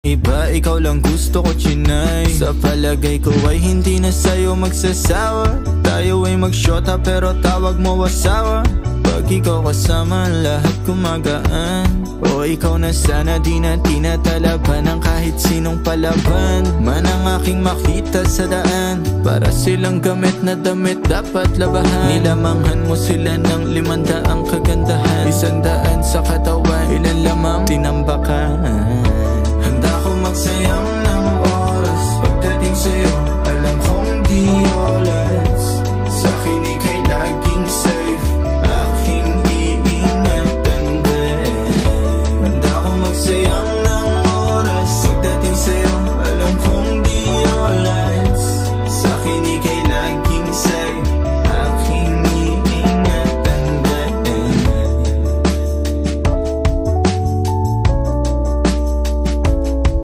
Iba, ikaw lang gusto ko, chinay. Sa palagay ko ay hindi na sa'yo magsasawa. Tayo ay magsyota pero tawag mo asawa. Pag ikaw kasama, lahat gumagaan. O ikaw na sana, di na tinatalaban ng kahit sinong palaban man ang aking makita sa daan. Para silang gamit na damit dapat labahan. Nilamanghan mo sila ng 500 kagandahan. 100 sa katawan, ilan lamang tinambakan.